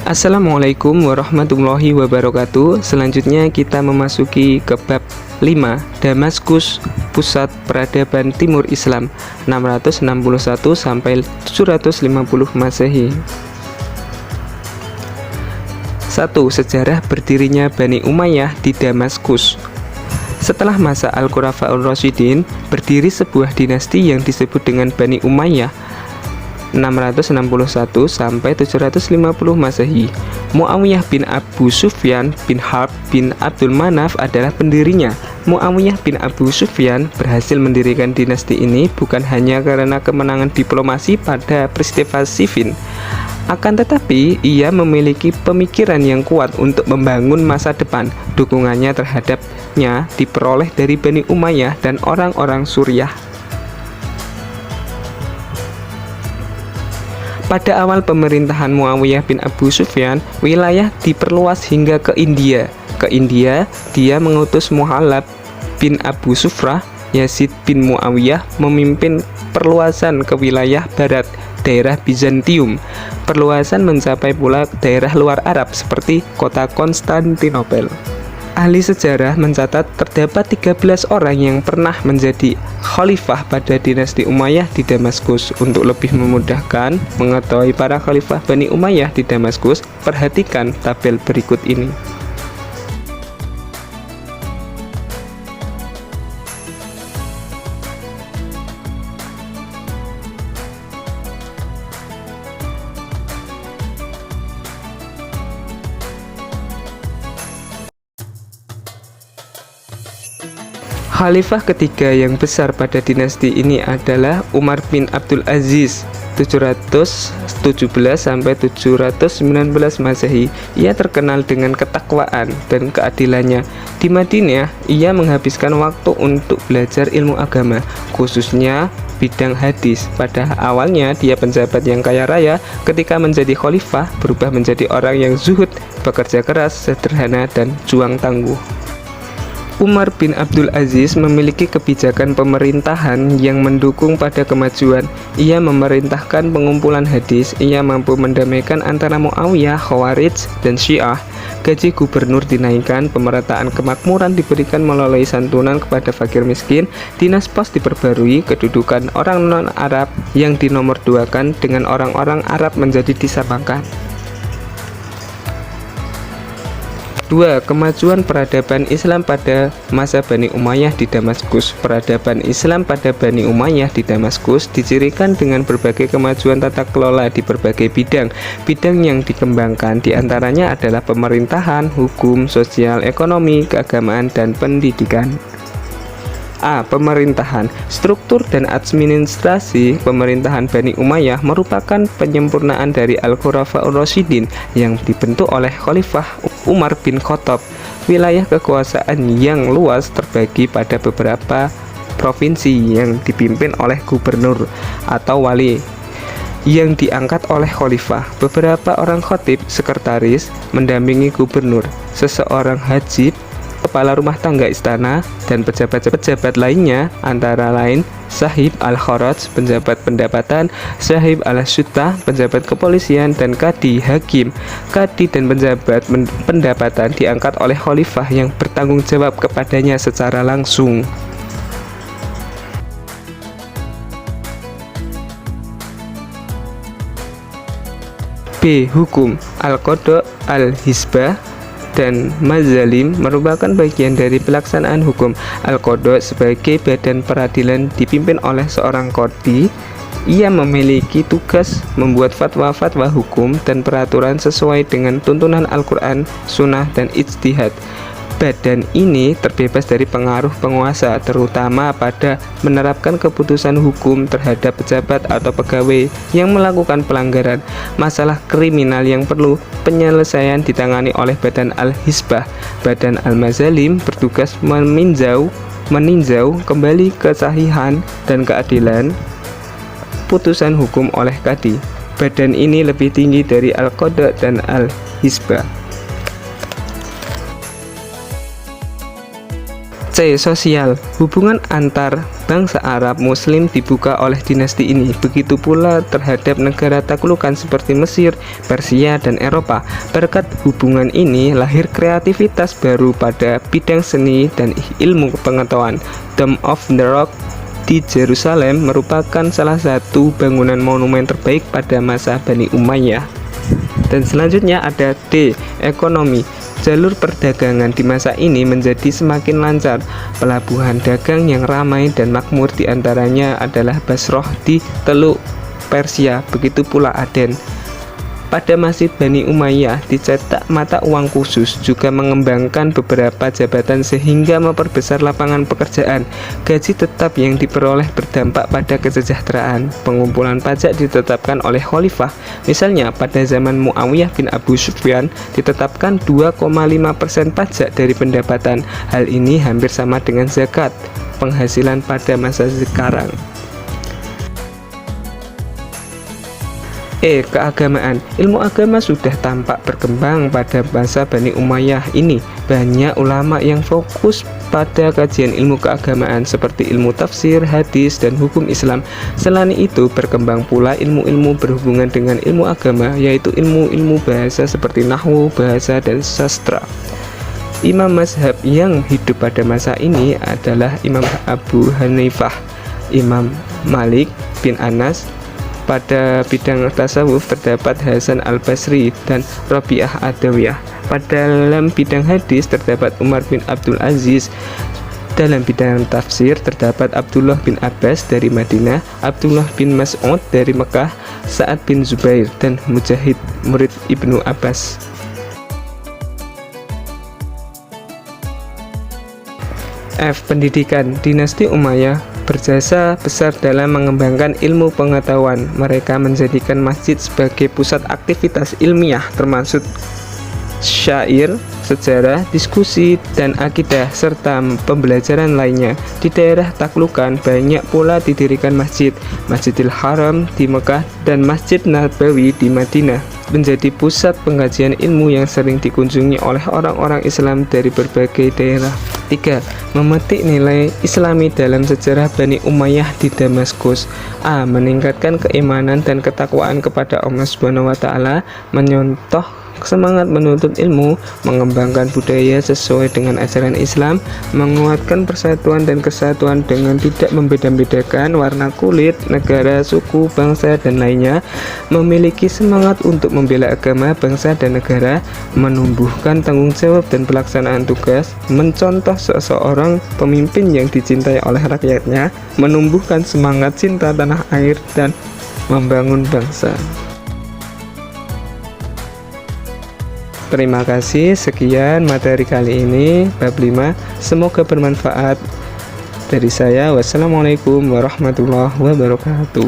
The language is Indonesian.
Assalamualaikum warahmatullahi wabarakatuh. Selanjutnya kita memasuki ke bab 5, Damaskus, pusat peradaban Timur Islam 661 sampai 750 Masehi. 1. Sejarah berdirinya Bani Umayyah di Damaskus. Setelah masa Al-Khulafa'ur Rasyidin, berdiri sebuah dinasti yang disebut dengan Bani Umayyah 661 sampai 750 Masehi. Muawiyah bin Abu Sufyan bin Harb bin Abdul Manaf adalah pendirinya. Muawiyah bin Abu Sufyan berhasil mendirikan dinasti ini bukan hanya karena kemenangan diplomasi pada peristiwa Siffin, akan tetapi ia memiliki pemikiran yang kuat untuk membangun masa depan. Dukungannya terhadapnya diperoleh dari Bani Umayyah dan orang-orang Suriah. Pada awal pemerintahan Muawiyah bin Abu Sufyan, wilayah diperluas hingga ke India. Ke India, dia mengutus Muhallab bin Abu Sufrah. Yazid bin Muawiyah memimpin perluasan ke wilayah barat, daerah Bizantium. Perluasan mencapai pula daerah luar Arab seperti kota Konstantinopel. Ahli sejarah mencatat terdapat 13 orang yang pernah menjadi khalifah pada dinasti Umayyah di Damaskus. Untuk lebih memudahkan mengetahui para khalifah Bani Umayyah di Damaskus, perhatikan tabel berikut ini. Khalifah ketiga yang besar pada dinasti ini adalah Umar bin Abdul Aziz 717 sampai 719 Masehi. Ia terkenal dengan ketakwaan dan keadilannya. Di Madinah, ia menghabiskan waktu untuk belajar ilmu agama, khususnya bidang hadis. Pada awalnya dia penjabat yang kaya raya, ketika menjadi khalifah berubah menjadi orang yang zuhud, bekerja keras, sederhana, dan juang tangguh. Umar bin Abdul Aziz memiliki kebijakan pemerintahan yang mendukung pada kemajuan. Ia memerintahkan pengumpulan hadis. Ia mampu mendamaikan antara Muawiyah, Khawarij, dan Syiah. Gaji gubernur dinaikkan, pemerataan kemakmuran diberikan melalui santunan kepada fakir miskin, dinas pos diperbarui, kedudukan orang non-Arab yang dinomorduakan dengan orang-orang Arab menjadi disamakan. 2. Kemajuan peradaban Islam pada masa Bani Umayyah di Damaskus. Peradaban Islam pada Bani Umayyah di Damaskus dicirikan dengan berbagai kemajuan tata kelola di berbagai bidang. Bidang yang dikembangkan diantaranya adalah pemerintahan, hukum, sosial, ekonomi, keagamaan, dan pendidikan. A. Pemerintahan. Struktur dan administrasi pemerintahan Bani Umayyah merupakan penyempurnaan dari Al-Khulafa'ur Rasyidin yang dibentuk oleh Khalifah Umar bin Khattab. Wilayah kekuasaan yang luas terbagi pada beberapa provinsi yang dipimpin oleh gubernur atau wali yang diangkat oleh khalifah. Beberapa orang khatib, sekretaris, mendampingi gubernur, seseorang hajib, kepala rumah tangga istana, dan pejabat-pejabat lainnya, antara lain Sahib al-Kharaj, penjabat pendapatan, Sahib al-Syuttah, penjabat kepolisian, dan Kadi Hakim. Kadi dan penjabat pendapatan diangkat oleh khalifah yang bertanggung jawab kepadanya secara langsung. B. Hukum. Al-Qadha, Al-Hisbah, dan Mazalim merupakan bagian dari pelaksanaan hukum. Al-Qadha sebagai badan peradilan dipimpin oleh seorang qadhi. Ia memiliki tugas membuat fatwa-fatwa hukum dan peraturan sesuai dengan tuntunan Al-Quran, Sunnah, dan ijtihad. Badan ini terbebas dari pengaruh penguasa, terutama pada menerapkan keputusan hukum terhadap pejabat atau pegawai yang melakukan pelanggaran. Masalah kriminal yang perlu penyelesaian ditangani oleh Badan Al-Hisbah. Badan Al-Mazalim bertugas meninjau kembali kesahihan dan keadilan putusan hukum oleh Qadhi. Badan ini lebih tinggi dari Al-Qadha dan Al-Hisbah. C. Sosial. Hubungan antar bangsa Arab Muslim dibuka oleh dinasti ini. Begitu pula terhadap negara taklukan seperti Mesir, Persia, dan Eropa. Berkat hubungan ini lahir kreativitas baru pada bidang seni dan ilmu pengetahuan. Dome of the Rock di Yerusalem merupakan salah satu bangunan monumen terbaik pada masa Bani Umayyah. Dan selanjutnya ada D. Ekonomi. Jalur perdagangan di masa ini menjadi semakin lancar. Pelabuhan dagang yang ramai dan makmur diantaranya adalah Basrah di Teluk Persia, begitu pula Aden. Pada Masjid Bani Umayyah dicetak mata uang khusus, juga mengembangkan beberapa jabatan sehingga memperbesar lapangan pekerjaan. Gaji tetap yang diperoleh berdampak pada kesejahteraan. Pengumpulan pajak ditetapkan oleh khalifah. Misalnya pada zaman Muawiyah bin Abu Sufyan ditetapkan 2,5% pajak dari pendapatan. Hal ini hampir sama dengan zakat penghasilan pada masa sekarang. E. Keagamaan. Ilmu agama sudah tampak berkembang pada masa Bani Umayyah ini. Banyak ulama yang fokus pada kajian ilmu keagamaan seperti ilmu tafsir, hadis, dan hukum Islam. Selain itu berkembang pula ilmu-ilmu berhubungan dengan ilmu agama, yaitu ilmu-ilmu bahasa seperti nahwu, bahasa, dan sastra. Imam mazhab yang hidup pada masa ini adalah Imam Abu Hanifah, Imam Malik bin Anas. Pada bidang tasawuf terdapat Hasan al-Basri dan Rabi'ah Adawiyah. Pada dalam bidang hadis terdapat Umar bin Abdul Aziz. Dalam bidang tafsir terdapat Abdullah bin Abbas dari Madinah, Abdullah bin Mas'ud dari Mekah, Sa'ad bin Zubair, dan Mujahid murid Ibnu Abbas. F. Pendidikan. Dinasti Umayyah berjasa besar dalam mengembangkan ilmu pengetahuan. Mereka menjadikan masjid sebagai pusat aktivitas ilmiah termasuk syair, sejarah, diskusi, dan akidah, serta pembelajaran lainnya. Di daerah taklukan banyak pula didirikan masjid. Masjidil Haram di Mekah dan Masjid Nabawi di Madinah menjadi pusat pengkajian ilmu yang sering dikunjungi oleh orang-orang Islam dari berbagai daerah. 3. Memetik nilai Islami dalam sejarah Bani Umayyah di Damaskus. A. Meningkatkan keimanan dan ketakwaan kepada Allah Subhanahu wa taala, menyontoh semangat menuntut ilmu, mengembangkan budaya sesuai dengan ajaran Islam, menguatkan persatuan dan kesatuan dengan tidak membeda-bedakan warna kulit, negara, suku, bangsa, dan lainnya, memiliki semangat untuk membela agama, bangsa, dan negara, menumbuhkan tanggung jawab dan pelaksanaan tugas, mencontoh seseorang pemimpin yang dicintai oleh rakyatnya, menumbuhkan semangat cinta tanah air, dan membangun bangsa. Terima kasih, sekian materi kali ini bab 5. Semoga bermanfaat. Dari saya, wassalamualaikum warahmatullahi wabarakatuh.